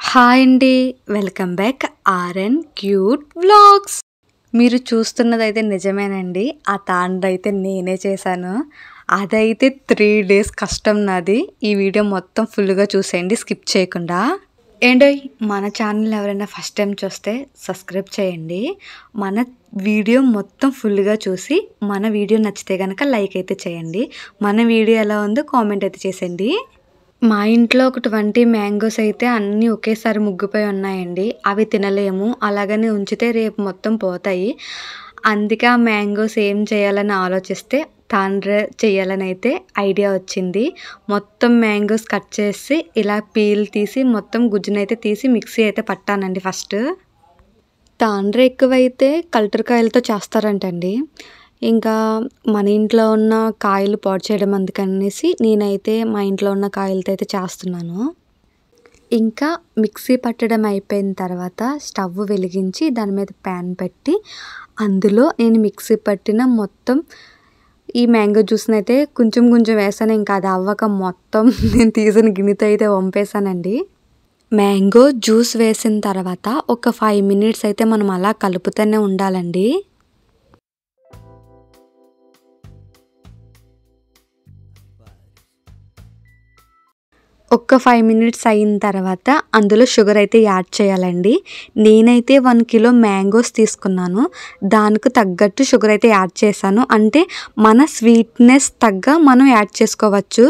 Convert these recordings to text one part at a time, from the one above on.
Hi అండి. Welcome back RN cute vlogs. మీరు చూస్తున్నదైతే నిజమేనండి. ఆ తాండ్రైతే నేనే చేశాను. అదైతే 3 డేస్ కష్టం నాది. ఈ వీడియో మొత్తం ఫుల్గా చూసేయండి, స్కిప్ చేయకుండా. ఏంటోయ్, మన ఛానల్ ఎవరైనా ఫస్ట్ టైం చూస్తే సబ్స్క్రైబ్ చేయండి. మన వీడియో మొత్తం ఫుల్గా చూసి మన వీడియో నచ్చితే కనుక లైక్ అయితే చేయండి. మన వీడియో ఎలా ఉందో కామెంట్ అయితే చేసేయండి. మా ఇంట్లో ఒక 20 మ్యాంగోస్ అయితే అన్నీ ఒకేసారి ముగ్గిపోయి ఉన్నాయండి. అవి తినలేము, అలాగని ఉంచితే రేపు మొత్తం పోతాయి. అందుకే ఆ మ్యాంగోస్ ఏం చేయాలని ఆలోచిస్తే తాండ్ర చేయాలని అయితే ఐడియా వచ్చింది. మొత్తం మ్యాంగోస్ కట్ చేసి ఇలా పీల్ తీసి మొత్తం గుజ్జునైతే తీసి మిక్సీ అయితే పట్టానండి. ఫస్ట్ తాండ్ర ఎక్కువైతే కల్టర్కాయలతో చేస్తారంటండి. ఇంకా మన ఇంట్లో ఉన్న కాయలు పాడు చేయడం అందుకనేసి నేనైతే మా ఇంట్లో ఉన్న కాయలతో అయితే చేస్తున్నాను. ఇంకా మిక్సీ పట్టడం అయిపోయిన తర్వాత స్టవ్ వెలిగించి దాని మీద ప్యాన్ పెట్టి అందులో నేను మిక్సీ పట్టిన మొత్తం ఈ మ్యాంగో జ్యూస్ని అయితే కొంచెం కొంచెం వేసాను. ఇంకా అది అవ్వక మొత్తం నేను తీసిన గిన్నెతో అయితే వంపేశానండి. మ్యాంగో జ్యూస్ వేసిన తర్వాత ఒక 5 మినిట్స్ అయితే మనం అలా కలుపుతూనే ఉండాలండి. ఒక్క 5 మినిట్స్ అయిన తర్వాత అందులో షుగర్ అయితే యాడ్ చేయాలండి. నేనైతే 1 కిలో మ్యాంగోస్ తీసుకున్నాను, దానికి తగ్గట్టు షుగర్ అయితే యాడ్ చేశాను. అంటే మన స్వీట్నెస్ తగ్గ మనం యాడ్ చేసుకోవచ్చు.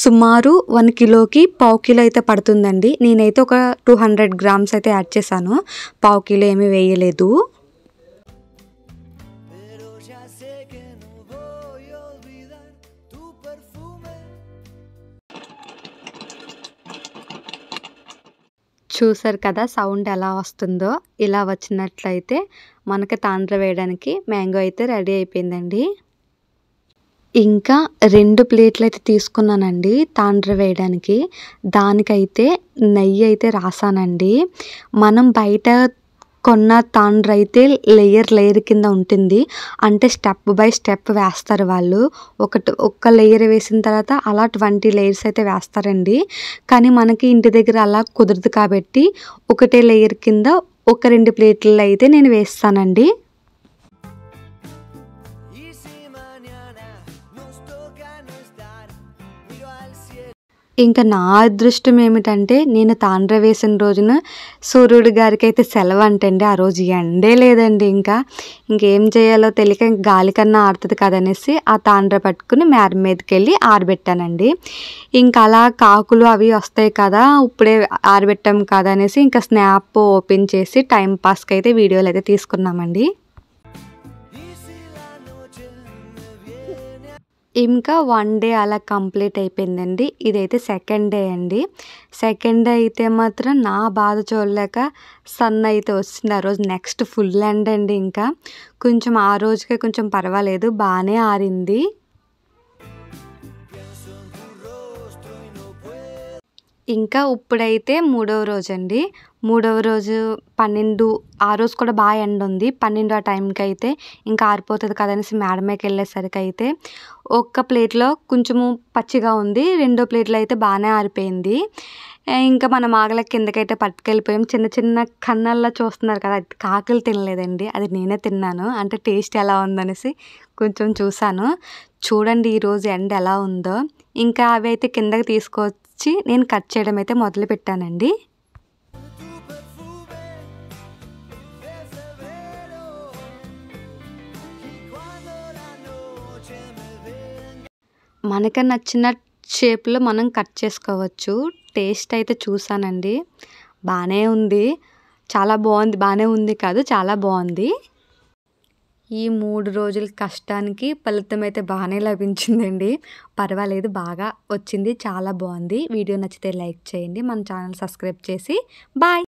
సుమారు 1 కిలోకి 1/2 కిలో అయితే పడుతుందండి. నేనైతే ఒక 200 గ్రామ్స్ అయితే యాడ్ చేశాను, 1/2 కిలో ఏమీ వేయలేదు. చూసారు కదా సౌండ్ ఎలా వస్తుందో. ఇలా వచ్చినట్లయితే మనకి తాండ్ర వేయడానికి మ్యాంగో అయితే రెడీ అయిపోయిందండి. ఇంకా 2 ప్లేట్లు అయితే తీసుకున్నానండి తాండ్ర వేయడానికి. దానికైతే నెయ్యి అయితే రాసానండి. మనం బయట కొన్న తాండ్ర అయితే లేయర్ కింద ఉంటుంది. అంటే స్టెప్ బై స్టెప్ వేస్తారు వాళ్ళు. ఒక్క లేయర్ వేసిన తర్వాత అలా 20 లేయర్స్ అయితే వేస్తారండి. కానీ మనకి ఇంటి దగ్గర అలా కుదరదు కాబట్టి ఒకటే లేయర్ కింద ఒక 2 ప్లేట్లు అయితే నేను వేస్తానండి. ఇంకా నా అదృష్టం ఏమిటంటే నేను తాండ్ర వేసిన రోజున సూర్యుడి గారికి అయితే సెలవు అంటండి. ఆ రోజు ఎండే లేదండి. ఇంకేం చేయాలో తెలియక గాలి కన్నా ఆడుతుంది కదనేసి ఆ తాండ్ర పట్టుకుని మేర మీదకి వెళ్ళి ఆరబెట్టానండి. ఇంకా అలా కాకులు అవి వస్తాయి కదా, ఇప్పుడే ఆరబెట్టాం కదా అనేసి ఇంకా స్నాప్ ఓపెన్ చేసి టైం పాస్కి అయితే వీడియోలు అయితే తీసుకున్నామండి. ఇంకా 1 డే అలా కంప్లీట్ అయిపోయిందండి. ఇదైతే సెకండ్ డే అండి. సెకండ్ డే అయితే మాత్రం నా బాధ చూడలేక సన్ అయితే వచ్చింది ఆ రోజు. నెక్స్ట్ ఫుల్ ఎండ్ అండి. ఇంకా కొంచెం ఆ రోజుకే కొంచెం పర్వాలేదు, బాగానే ఆరింది. ఇంకా ఇప్పుడైతే 3వ రోజు అండి. 3వ రోజు 12, ఆ రోజు కూడా బాగా ఎండ ఉంది. 12 ఆ టైంకి అయితే ఇంకా ఆరిపోతుంది కదనేసి మేడ మీదకి వెళ్ళేసరికి అయితే ఒక్క ప్లేట్లో కొంచెము పచ్చిగా ఉంది, 2వ ప్లేట్లో అయితే బాగానే ఆరిపోయింది. ఇంకా మనం ఆగలేక కిందకైతే పట్టుకెళ్ళిపోయాం. చిన్న చిన్న కన్నల్లా చూస్తున్నారు కదా, అది కాకులు తినలేదండి, అది నేనే తిన్నాను. అంటే టేస్ట్ ఎలా ఉందనేసి కొంచెం చూశాను. చూడండి ఈరోజు ఎండ ఎలా ఉందో. ఇంకా అవి అయితే కిందకి తీసుకొచ్చి నేను కట్ చేయడం అయితే మొదలు పెట్టానండి. మనకు నచ్చిన షేప్లో మనం కట్ చేసుకోవచ్చు. టేస్ట్ అయితే చూసానండి, బాగానే ఉంది, చాలా బాగుంది. బాగానే ఉంది కాదు, చాలా బాగుంది. ఈ 3 రోజుల కష్టానికి ఫలితం అయితే బాగానే లభించిందండి. పర్వాలేదు, బాగా వచ్చింది, చాలా బాగుంది. వీడియో నచ్చితే లైక్ చేయండి, మన ఛానల్ సబ్స్క్రైబ్ చేసి బాయ్.